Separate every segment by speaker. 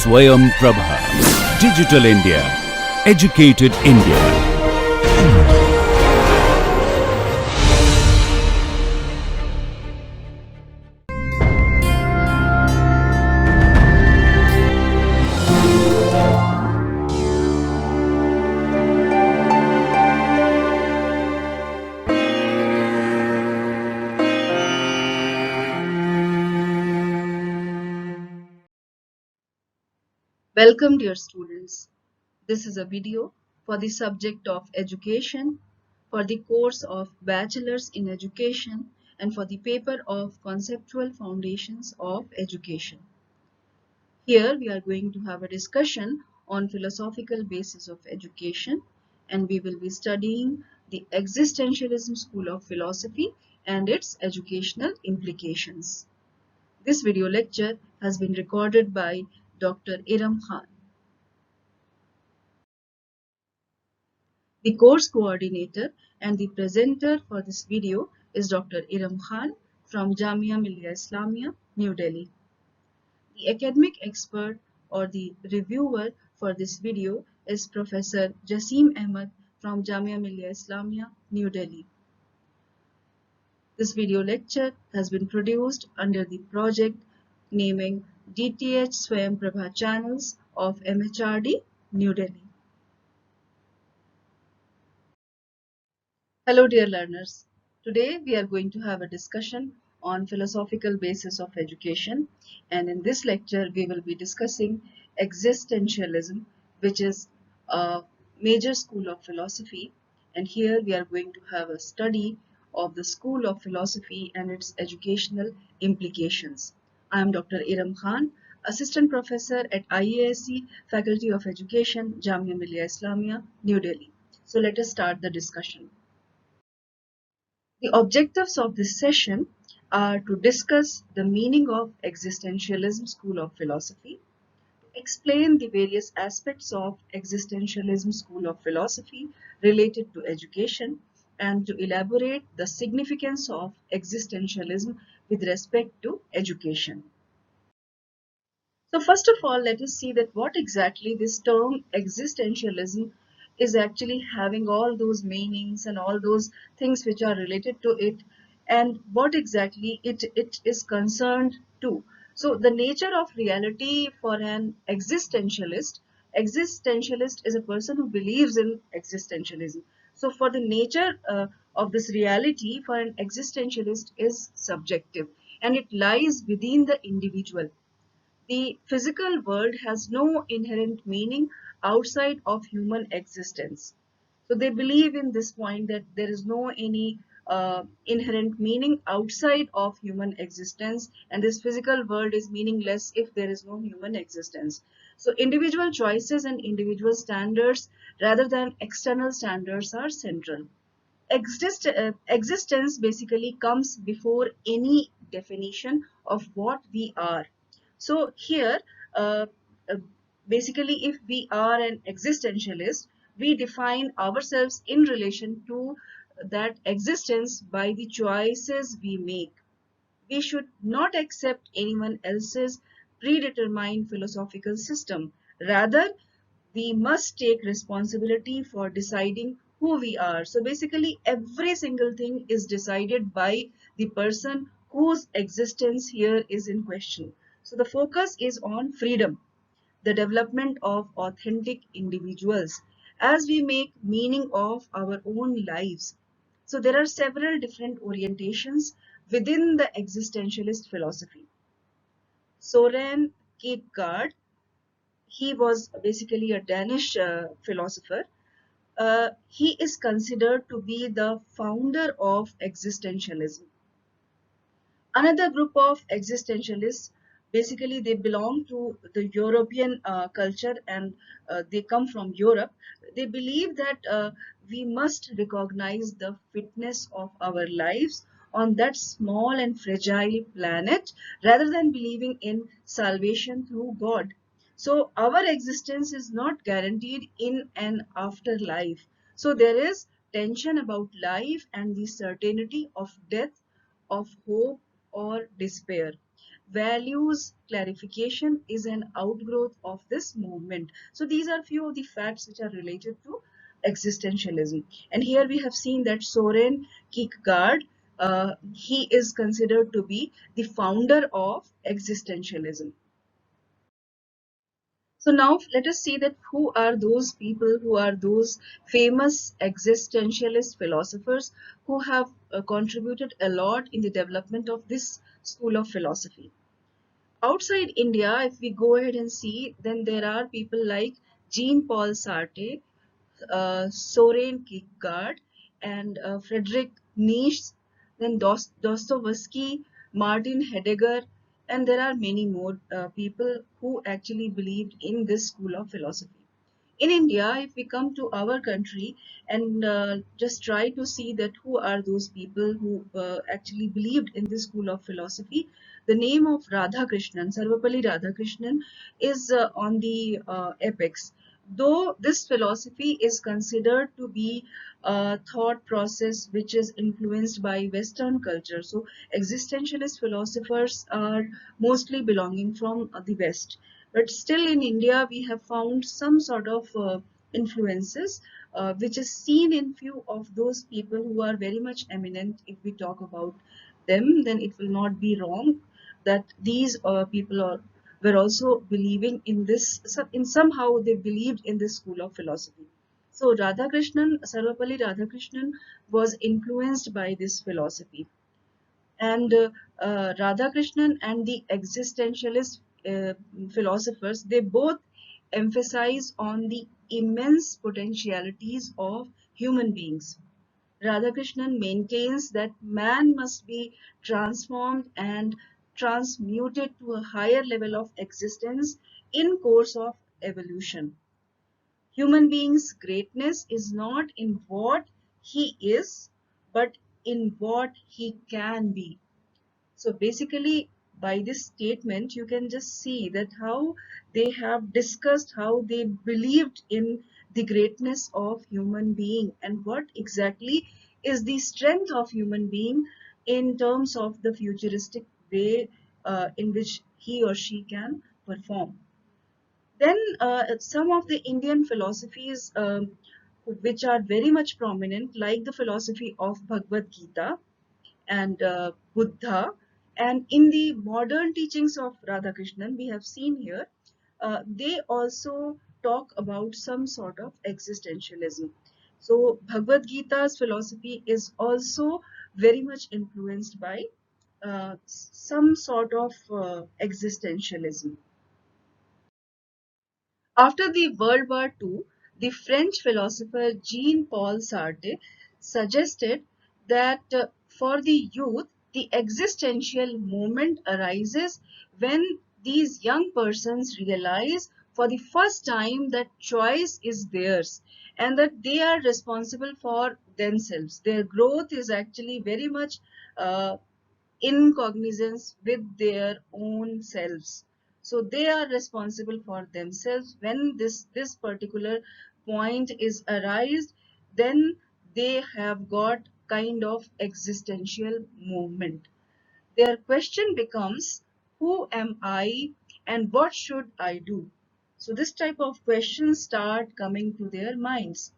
Speaker 1: Swayam Prabha. Digital India. Educated India.
Speaker 2: Welcome dear students. This is a video for the subject of education, for the course of Bachelor's in Education and for the paper of Conceptual Foundations of Education. Here we are going to have a discussion on philosophical basis of education, and we will be studying the Existentialism School of Philosophy and its educational implications. This video lecture has been recorded by Dr. Iram Khan. The course coordinator and the presenter for this video is Dr. Iram Khan from Jamia Millia Islamia, New Delhi. The academic expert or the reviewer for this video is Professor Jasim Ahmed from Jamia Millia Islamia, New Delhi. This video lecture has been produced under the project naming DTH Swayam Prabha Channels of MHRD, New Delhi. Hello dear learners. Today we are going to have a discussion on philosophical basis of education, and in this lecture we will be discussing existentialism, which is a major school of philosophy, and here we are going to have a study of the school of philosophy and its educational implications. I am Dr. Iram Khan, Assistant Professor at IASC Faculty of Education, Jamia Millia Islamia, New Delhi. So let us start the discussion. The objectives of this session are to discuss the meaning of existentialism school of philosophy, explain the various aspects of existentialism school of philosophy related to education, and to elaborate the significance of existentialism with respect to education. So first of all, let us see that what exactly this term existentialism is actually having, all those meanings and all those things which are related to it, and what exactly it is concerned to. So the nature of reality for an existentialist is a person who believes in existentialism. So for the nature of this reality for an existentialist is subjective, and it lies within the individual. The physical world has no inherent meaning outside of human existence. So they believe in this point that there is no any inherent meaning outside of human existence, and this physical world is meaningless if there is no human existence. So individual choices and individual standards rather than external standards are central. Existence basically comes before any definition of what we are. So here, uh, uh, basically, if we are an existentialist, we define ourselves in relation to that existence by the choices we make. We should not accept anyone else's predetermined philosophical system. Rather, we must take responsibility for deciding who we are. So basically, every single thing is decided by the person whose existence here is in question. So the focus is on freedom, the development of authentic individuals as we make meaning of our own lives. So there are several different orientations within the existentialist philosophy. Soren Kierkegaard, he was basically a Danish philosopher. He is considered to be the founder of existentialism. Another group of existentialists, basically they belong to the European culture, and they come from Europe. They believe that we must recognize the fitness of our lives on that small and fragile planet rather than believing in salvation through God. So our existence is not guaranteed in an afterlife. So there is tension about life and the certainty of death, of hope or despair. Values clarification is an outgrowth of this movement. So these are few of the facts which are related to existentialism. And here we have seen that Soren Kierkegaard, he is considered to be the founder of existentialism. So now let us see that who are those people, who are those famous existentialist philosophers who have contributed a lot in the development of this school of philosophy. Outside India, if we go ahead and see, then there are people like Jean-Paul Sartre, Soren Kierkegaard, and Friedrich Nietzsche, then Dostoevsky, Martin Heidegger, and there are many more people who actually believed in this school of philosophy. In India, if we come to our country and just try to see that who are those people who actually believed in this school of philosophy, the name of Radhakrishnan, Sarvapalli Radhakrishnan, is on the apex. Though this philosophy is considered to be a thought process which is influenced by Western culture, so existentialist philosophers are mostly belonging from the West. But still in India, we have found some sort of influences which is seen in few of those people who are very much eminent. If we talk about them, then it will not be wrong that these people were also believing in this, in somehow they believed in this school of philosophy. So Radhakrishnan, Sarvapalli Radhakrishnan was influenced by this philosophy. And Radhakrishnan and the existentialist uh, philosophers, they both emphasize on the immense potentialities of human beings. Radhakrishnan maintains that man must be transformed and transmuted to a higher level of existence in course of evolution. Human being's greatness is not in what he is, but in what he can be. So basically, by this statement, you can just see that how they have discussed how they believed in the greatness of human being and what exactly is the strength of human being in terms of the futuristic way in which he or she can perform. Then some of the Indian philosophies which are very much prominent, like the philosophy of Bhagavad Gita, and Buddha. And in the modern teachings of Radhakrishnan, we have seen here, they also talk about some sort of existentialism. So Bhagavad Gita's philosophy is also very much influenced by some sort of existentialism. After the World War II, the French philosopher Jean-Paul Sartre suggested that for the youth, the existential moment arises when these young persons realize for the first time that choice is theirs and that they are responsible for themselves. Their growth is actually very much uh, in cognizance with their own selves. So they are responsible for themselves. When this particular point is arised, then they have got kind of existential movement. Their question becomes, who am I and what should I do? So this type of questions start coming to their minds.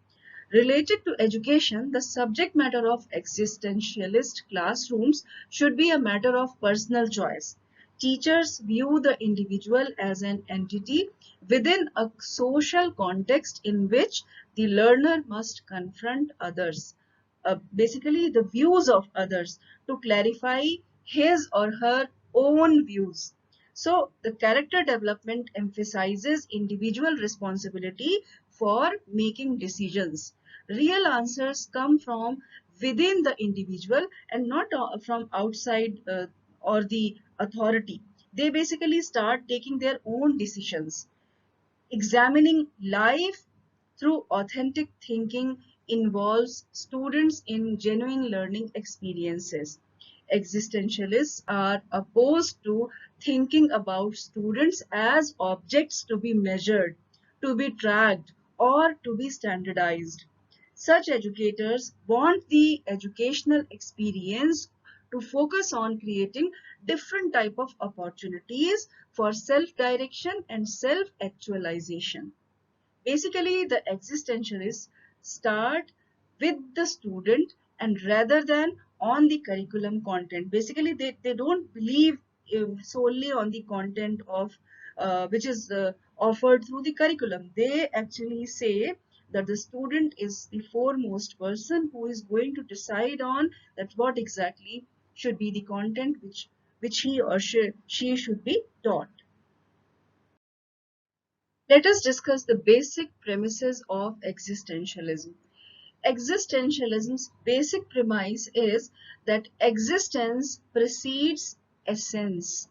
Speaker 2: Related to education, the subject matter of existentialist classrooms should be a matter of personal choice. Teachers view the individual as an entity within a social context in which the learner must confront others, basically the views of others, to clarify his or her own views. So the character development emphasizes individual responsibility for making decisions. Real answers come from within the individual and not from outside or the authority. They basically start taking their own decisions. Examining life through authentic thinking involves students in genuine learning experiences. Existentialists are opposed to thinking about students as objects to be measured, to be tracked, or to be standardized. Such educators want the educational experience to focus on creating different type of opportunities for self-direction and self-actualization. Basically, the existentialists start with the student and rather than on the curriculum content. Basically, they don't believe solely on the content of which is offered through the curriculum. They actually say that the student is the foremost person who is going to decide on that what exactly should be the content which he or she should be taught. Let us discuss the basic premises of existentialism. Existentialism's basic premise is that existence precedes essence.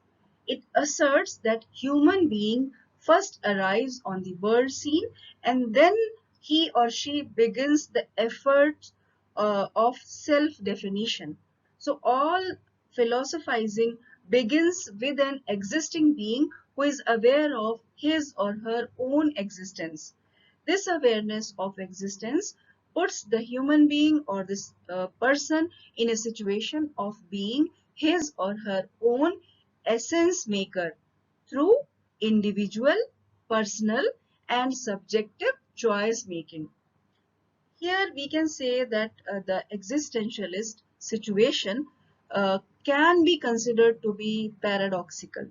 Speaker 2: It asserts that human being first arrives on the world scene and then he or she begins the effort of self-definition. So all philosophizing begins with an existing being who is aware of his or her own existence. This awareness of existence puts the human being or this person in a situation of being his or her own essence maker through individual, personal, and subjective choice making. Here we can say that the existentialist situation can be considered to be paradoxical.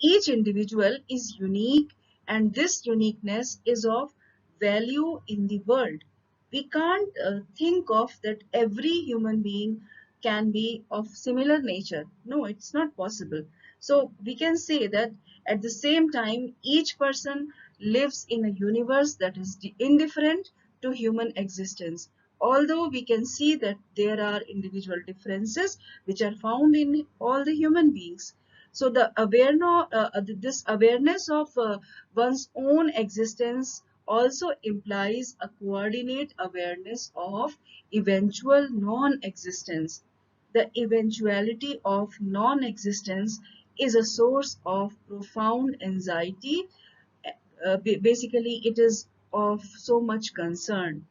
Speaker 2: Each individual is unique and this uniqueness is of value in the world. We can't think of that every human being can be of similar nature. No, it's not possible. So we can say that at the same time, each person lives in a universe that is indifferent to human existence. Although we can see that there are individual differences which are found in all the human beings. So this awareness of one's own existence also implies a coordinate awareness of eventual non-existence. The eventuality of non-existence is a source of profound anxiety. Basically, it is of so much concern.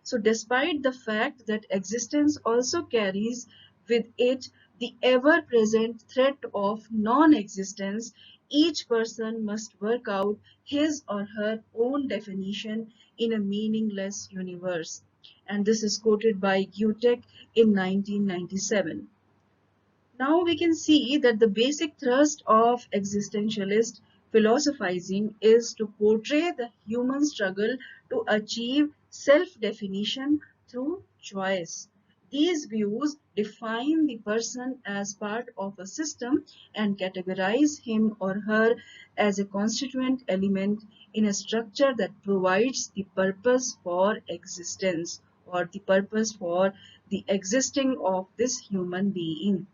Speaker 2: So despite the fact that existence also carries with it the ever-present threat of non-existence, each person must work out his or her own definition in a meaningless universe. And this is quoted by Gutek in 1997. Now we can see that the basic thrust of existentialist philosophizing is to portray the human struggle to achieve self-definition through choice. These views define the person as part of a system and categorize him or her as a constituent element in a structure that provides the purpose for existence or the purpose for the existing of this human being.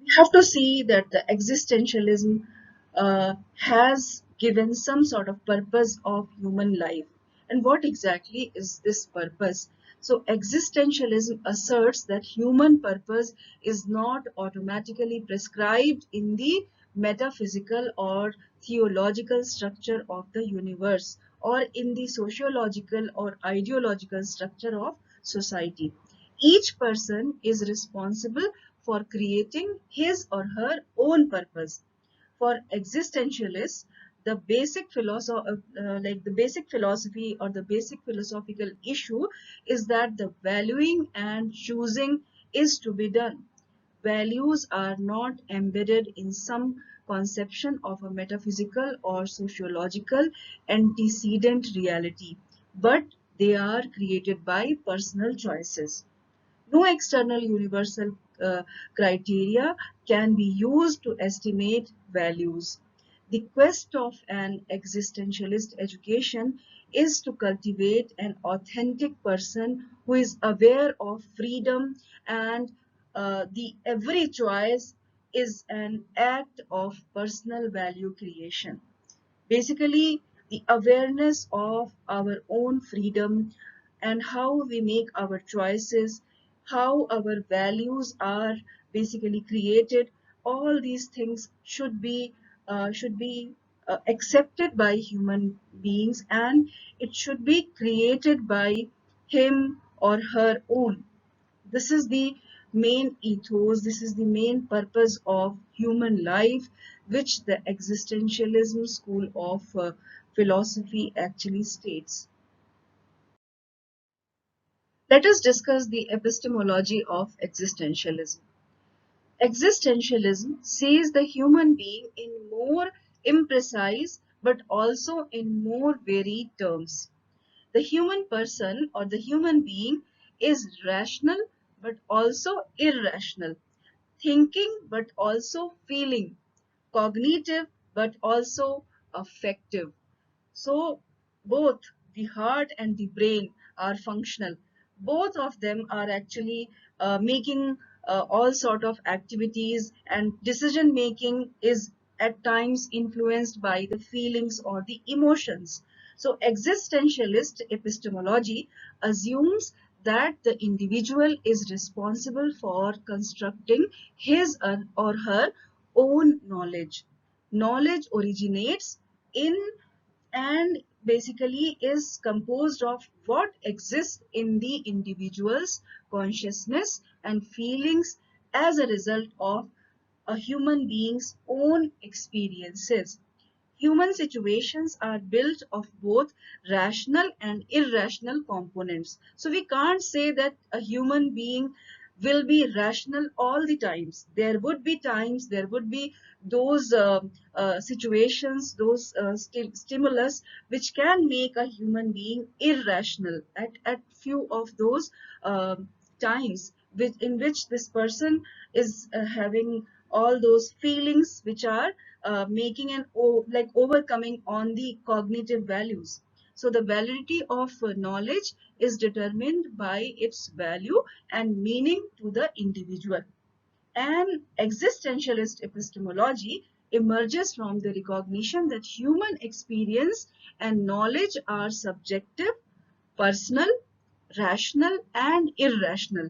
Speaker 2: We have to see that the existentialism has given some sort of purpose of human life. And what exactly is this purpose? So existentialism asserts that human purpose is not automatically prescribed in the metaphysical or theological structure of the universe or in the sociological or ideological structure of society. Each person is responsible for creating his or her own purpose. For existentialists, the basic philosophy or the basic philosophical issue is that the valuing and choosing is to be done. Values are not embedded in some conception of a metaphysical or sociological antecedent reality, but they are created by personal choices. No external universal criteria can be used to estimate values. The quest of an existentialist education is to cultivate an authentic person who is aware of freedom and the every choice is an act of personal value creation. Basically, the awareness of our own freedom and how we make our choices, how our values are basically created, all these things should be accepted by human beings and it should be created by him or her own. This is the main ethos, this is the main purpose of human life, which the existentialism school of philosophy actually states. Let us discuss the epistemology of existentialism. Existentialism sees the human being in more imprecise but also in more varied terms. The human person or the human being is rational but also irrational, thinking but also feeling, cognitive but also affective. So both the heart and the brain are functional. Both of them are actually making all sort of activities, and decision making is at times influenced by the feelings or the emotions. So existentialist epistemology assumes that the individual is responsible for constructing his or her own knowledge. Knowledge originates in and basically is composed of what exists in the individual's consciousness and feelings as a result of a human being's own experiences. Human situations are built of both rational and irrational components. So we can't say that a human being will be rational all the times. There would be those situations, those stimulus which can make a human being irrational at few of those times in which this person is having all those feelings which are making an like overcoming on the cognitive values. So the validity of knowledge is determined by its value and meaning to the individual. And existentialist epistemology emerges from the recognition that human experience and knowledge are subjective, personal, rational, and irrational.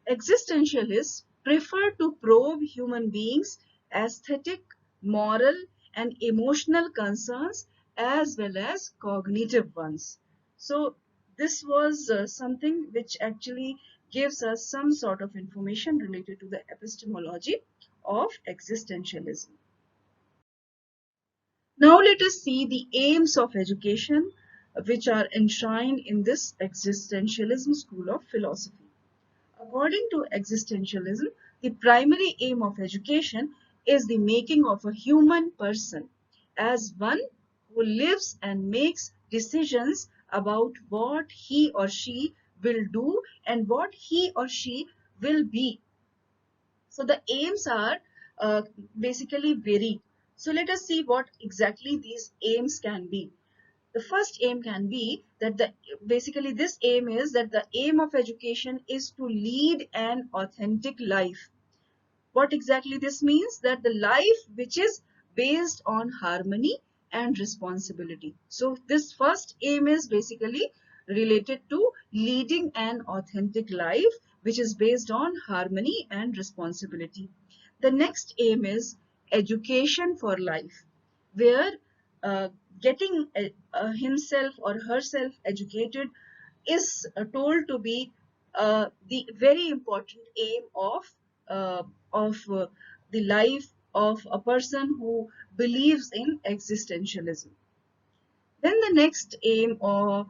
Speaker 2: Existentialists prefer to probe human beings' aesthetic, moral, and emotional concerns as well as cognitive ones. So this was something which actually gives us some sort of information related to the epistemology of existentialism. Now let us see the aims of education which are enshrined in this existentialism school of philosophy. According to existentialism, the primary aim of education is the making of a human person as one who lives and makes decisions about what he or she will do and what he or she will be. So the aims are uh, basically varied. So let us see what exactly these aims can be. The first aim can be that basically this aim is that the aim of education is to lead an authentic life. What exactly this means? That the life which is based on harmony and responsibility. So this first aim is basically related to leading an authentic life which is based on harmony and responsibility. The next aim is education for life, where uh, getting himself or herself educated is told to be the very important aim uh, of the life of a person who believes in existentialism. Then the next aim of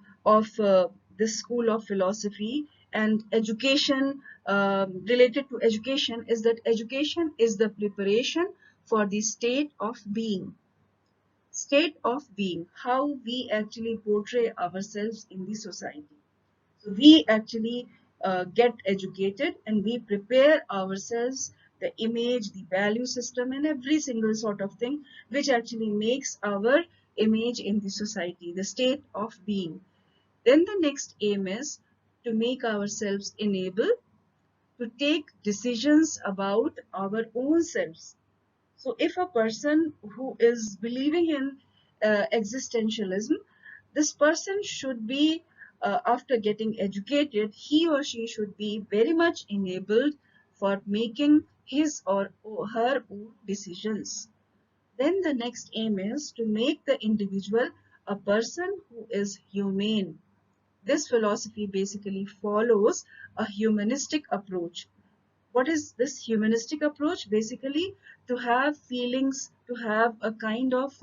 Speaker 2: this school of philosophy and education related to education is that education is the preparation for the state of being. State of being, how we actually portray ourselves in the society. So we actually get educated and we prepare ourselves, the image, the value system, and every single sort of thing which actually makes our image in the society, the state of being. Then the next aim is to make ourselves enable to take decisions about our own selves. So if a person who is believing in existentialism, this person should be, after getting educated, he or she should be very much enabled for making his or her own decisions. Then the next aim is to make the individual a person who is humane. this philosophy basically follows a humanistic approach. What is this humanistic approach? Basically, to have feelings, to have a kind of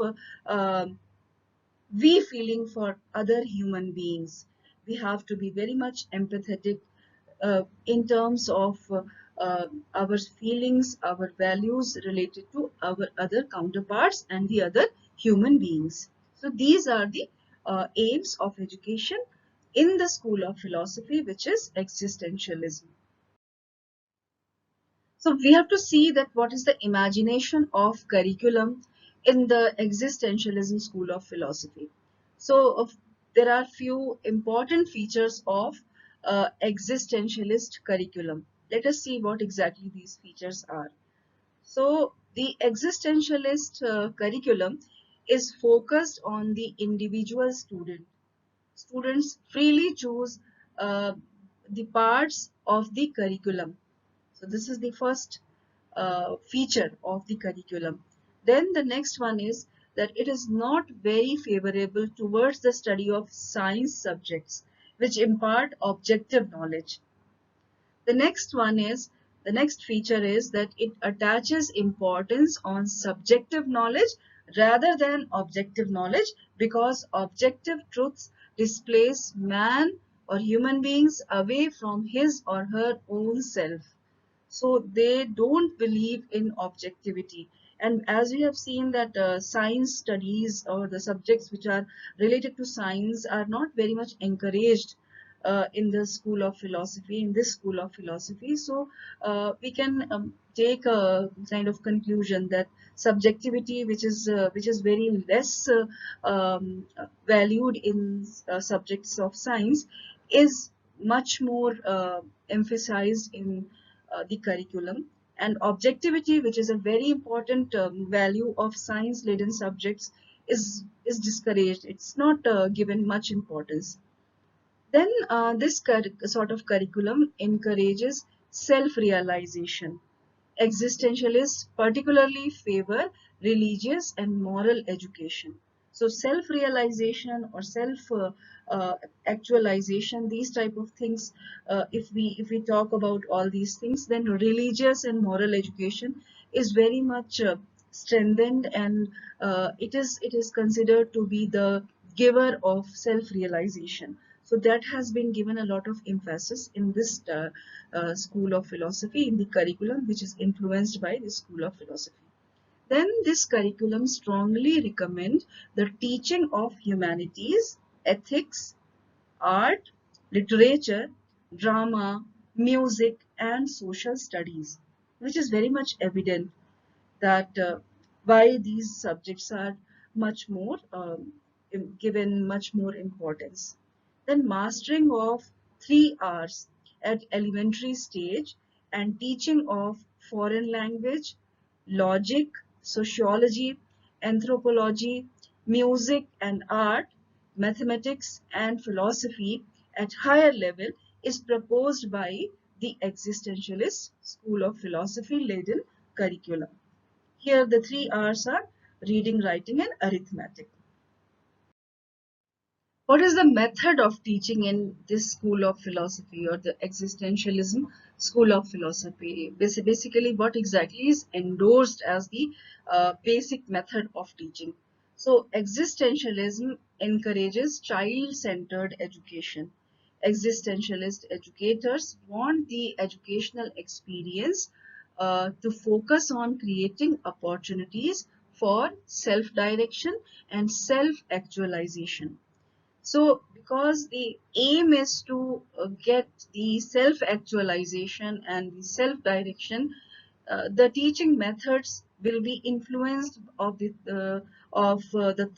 Speaker 2: we feeling for other human beings. We have to be very much empathetic in terms of our feelings, our values related to our other counterparts and the other human beings. So these are the aims of education in the school of philosophy, which is existentialism. So we have to see that what is the imagination of curriculum in the existentialism school of philosophy. So there are few important features of existentialist curriculum. Let us see what exactly these features are. So the existentialist curriculum is focused on the individual student. Students freely choose uh, the parts of the curriculum. So this is the first feature of the curriculum. Then the next one is that it is not very favorable towards the study of science subjects which impart objective knowledge. The next one is, the next feature is that it attaches importance on subjective knowledge rather than objective knowledge, because objective truths displace man or human beings away from his or her own self. So they don't believe in objectivity. And as we have seen that science studies or the subjects which are related to science are not very much encouraged in the school of philosophy, in this school of philosophy. So we can take a kind of conclusion that subjectivity, which is very less valued in subjects of science, is much more emphasized in the curriculum. And objectivity, which is a very important value of science laden subjects, is discouraged. It's not given much importance. Then this sort of curriculum encourages self-realization. Existentialists particularly favor religious and moral education. So self-realization or self-actualization, these type of things, if we talk about all these things, then religious and moral education is very much strengthened, and it is considered to be the giver of self-realization. So that has been given a lot of emphasis in this school of philosophy, in the curriculum which is influenced by the school of philosophy. Then this curriculum strongly recommend the teaching of humanities, ethics, art, literature, drama, music, and social studies, which is very much evident that why these subjects are much more given much more importance. Then mastering of 3 R's at elementary stage and teaching of foreign language, logic, sociology, anthropology, music and art, mathematics and philosophy at higher level is proposed by the existentialist school of philosophy laden curriculum. Here the 3 R's are reading, writing and arithmetic. What is the method of teaching in this school of philosophy or the existentialism school of philosophy? Basically, what exactly is endorsed as the basic method of teaching? So, existentialism encourages child-centered education. Existentialist educators want the educational experience to focus on creating opportunities for self-direction and self-actualization. So, because the aim is to get the self-actualization and the self-direction, the teaching methods will be influenced of the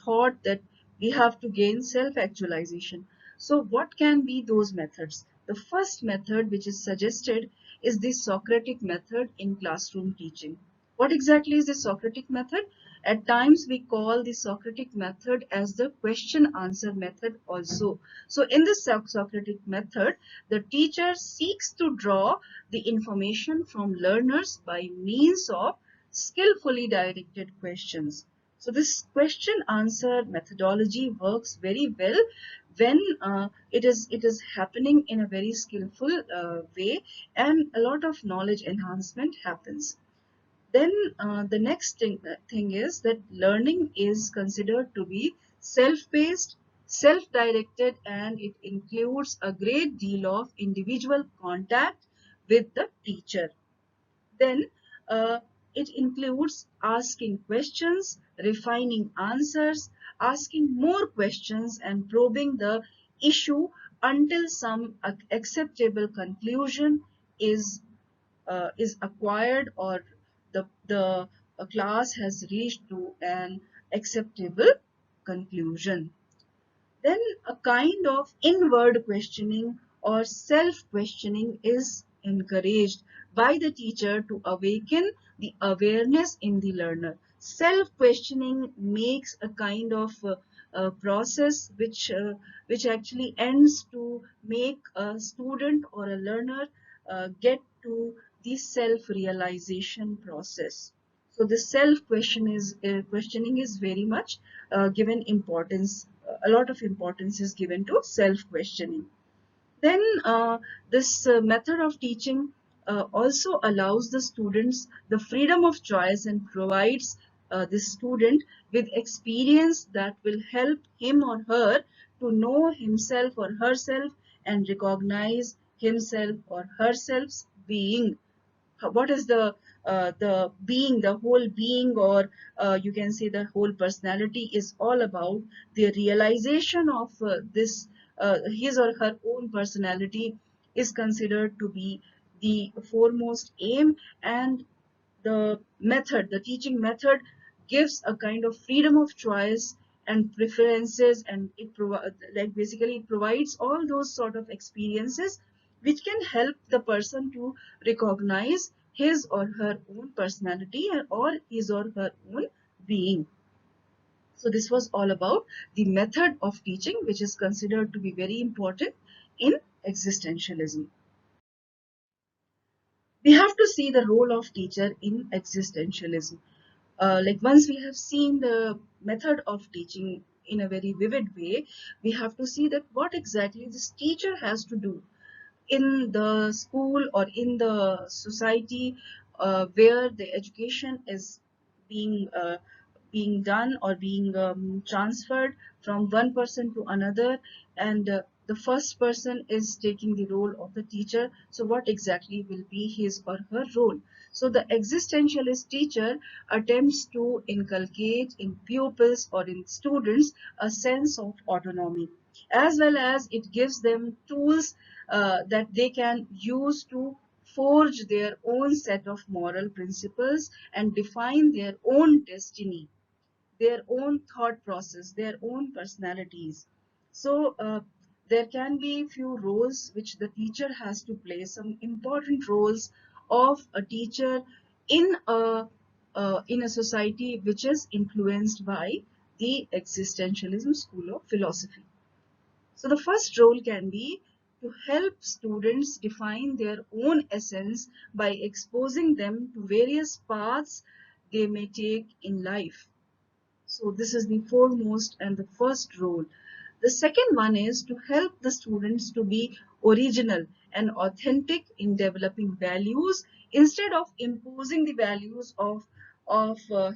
Speaker 2: thought that we have to gain self-actualization. So, what can be those methods? The first method which is suggested is the Socratic method in classroom teaching. What exactly is the Socratic method? At times we call the Socratic method as the question answer method also. So in the Socratic method, the teacher seeks to draw the information from learners by means of skillfully directed questions. So this question answer methodology works very well when it is happening in a very skillful way, and a lot of knowledge enhancement happens. Then the next thing is that learning is considered to be self-paced, self-directed, and it includes a great deal of individual contact with the teacher. Then uh, it includes asking questions, refining answers, asking more questions, and probing the issue until some acceptable conclusion is acquired, or the class has reached to an acceptable conclusion. Then a kind of inward questioning or self-questioning is encouraged by the teacher to awaken the awareness in the learner. Self-questioning makes a kind of process which actually ends to make a student or a learner get to the self-realization process. So the self questioning is very much given importance. A lot of importance is given to self questioning. Then this method of teaching also allows the students the freedom of choice and provides the student with experience that will help him or her to know himself or herself and recognize himself or herself's being. What is the being, the whole being, or you can say the whole personality is all about the realization of this his or her own personality is considered to be the foremost aim. And the teaching method gives a kind of freedom of choice and preferences, and basically it provides all those sort of experiences which can help the person to recognize his or her own personality or his or her own being. So this was all about the method of teaching, which is considered to be very important in existentialism. We have to see the role of teacher in existentialism. Like once we have seen the method of teaching in a very vivid way, we have to see that what exactly this teacher has to do in the school or in the society where the education is being being done or being transferred from one person to another, and the first person is taking the role of the teacher. So what exactly will be his or her role? So the existentialist teacher attempts to inculcate in pupils or in students a sense of autonomy, as well as it gives them tools that they can use to forge their own set of moral principles and define their own destiny, their own thought process, their own personalities. So there can be few roles which the teacher has to play, some important roles of a teacher in a society which is influenced by the existentialism school of philosophy. So the first role can be to help students define their own essence by exposing them to various paths they may take in life. So this is the foremost and the first role. The second one is to help the students to be original and authentic in developing values instead of imposing the values of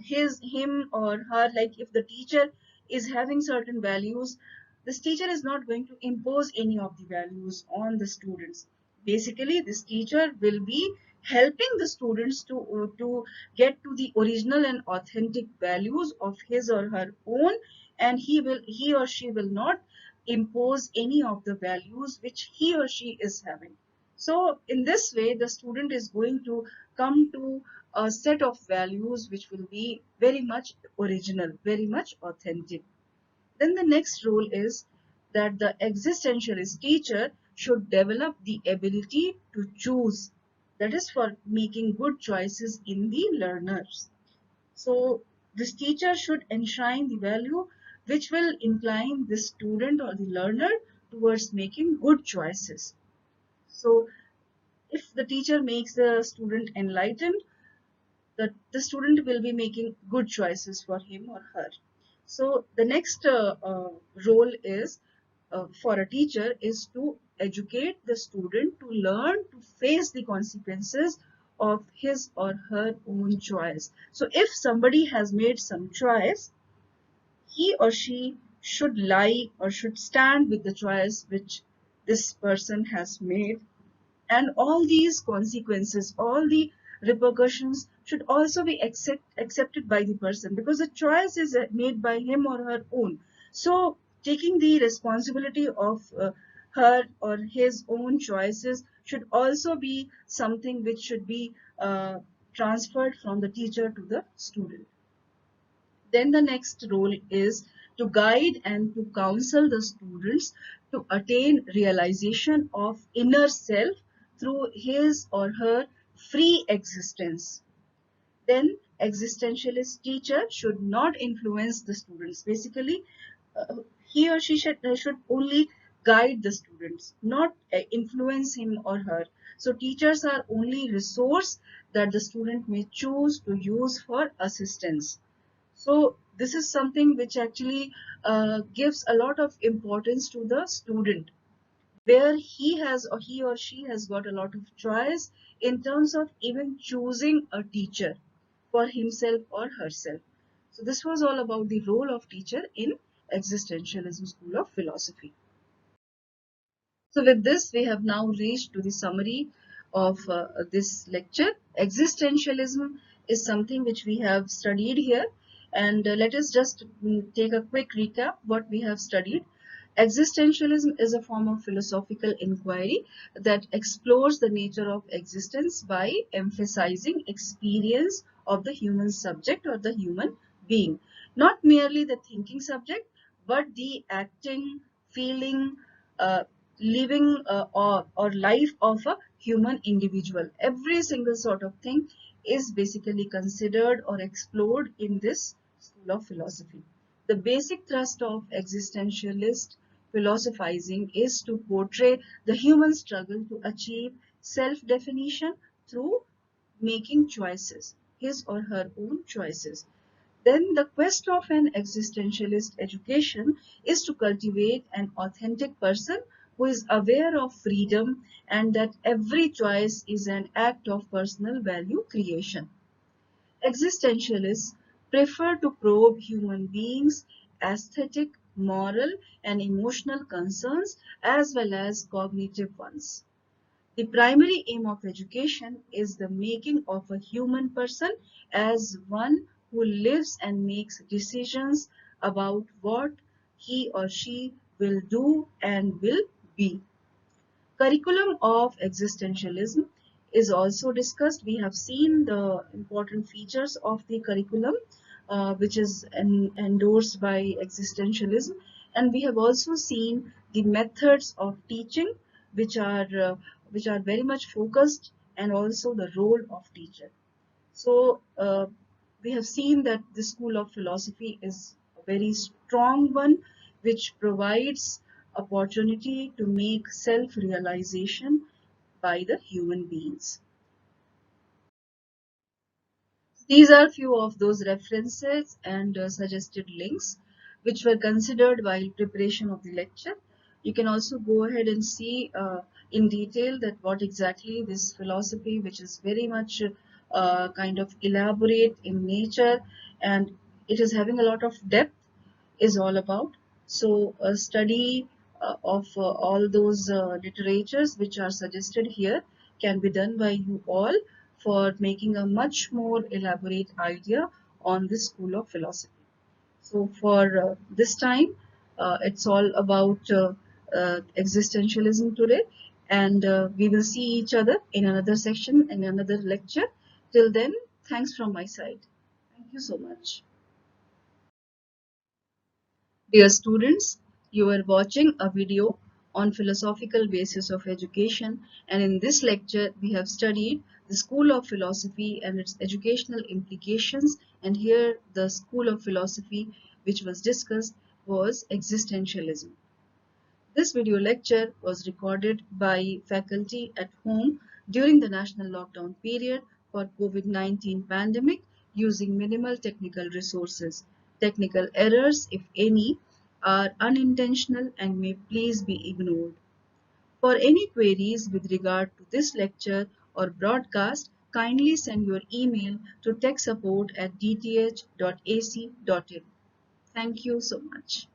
Speaker 2: him or her. Like if the teacher is having certain values, this teacher is not going to impose any of the values on the students. Basically, this teacher will be helping the students to get to the original and authentic values of his or her own, and he or she will not impose any of the values which he or she is having. So in this way the student is going to come to a set of values which will be very much original, very much authentic. Then the next rule is that the existentialist teacher should develop the ability to choose, that is for making good choices in the learners. So this teacher should enshrine the value which will incline the student or the learner towards making good choices. So if the teacher makes the student enlightened, the student will be making good choices for him or her. So the next role is for a teacher is to educate the student to learn to face the consequences of his or her own choice. So if somebody has made some choice, he or she should lie or should stand with the choice which this person has made, and all these consequences, all the repercussions should also be accepted by the person, because the choice is made by him or her own. So taking the responsibility of her or his own choices should also be something which should be transferred from the teacher to the student. Then the next role is to guide and to counsel the students to attain realization of inner self through his or her free existence. Then existentialist teacher should not influence the students. Basically, he or she should only guide the students, not influence him or her. So teachers are only resource that the student may choose to use for assistance. So this is something which actually gives a lot of importance to the student, where he or she has got a lot of choice in terms of even choosing a teacher for himself or herself. So this was all about the role of teacher in Existentialism School of Philosophy. So with this, we have now reached to the summary of this lecture. Existentialism is something which we have studied here, and let us just take a quick recap what we have studied. Existentialism is a form of philosophical inquiry that explores the nature of existence by emphasizing experience of the human subject or the human being. Not merely the thinking subject, but the acting, feeling, uh, living or life of a human individual. Every single sort of thing is basically considered or explored in this school of philosophy. The basic thrust of existentialist philosophizing is to portray the human struggle to achieve self-definition through making choices, his or her own choices. Then the quest of an existentialist education is to cultivate an authentic person who is aware of freedom and that every choice is an act of personal value creation. Existentialists prefer to probe human beings' aesthetic, moral, and emotional concerns as well as cognitive ones. The primary aim of education is the making of a human person as one who lives and makes decisions about what he or she will do and will be. Curriculum of existentialism is also discussed. We have seen the important features of the curriculum, which is endorsed by existentialism, and we have also seen the methods of teaching, which are uh, which are very much focused, and also the role of teacher. So we have seen that the school of philosophy is a very strong one, which provides opportunity to make self-realization by the human beings. These are few of those references and suggested links which were considered while preparation of the lecture. You can also go ahead and see in detail that what exactly this philosophy, which is very much kind of elaborate in nature, and it is having a lot of depth, is all about. So a study of all those literatures which are suggested here can be done by you all for making a much more elaborate idea on this school of philosophy. So for this time, it's all about existentialism today, and we will see each other in another section, in another lecture. Till then, thanks from my side. Thank you so much. Dear students, you are watching a video on philosophical basis of education, and in this lecture we have studied the School of Philosophy and its educational implications, and here the School of Philosophy which was discussed was existentialism. This video lecture was recorded by faculty at home during the national lockdown period for COVID-19 pandemic using minimal technical resources. Technical errors, if any, are unintentional and may please be ignored. For any queries with regard to this lecture or broadcast, kindly send your email to techsupport@dth.ac.in. Thank you so much.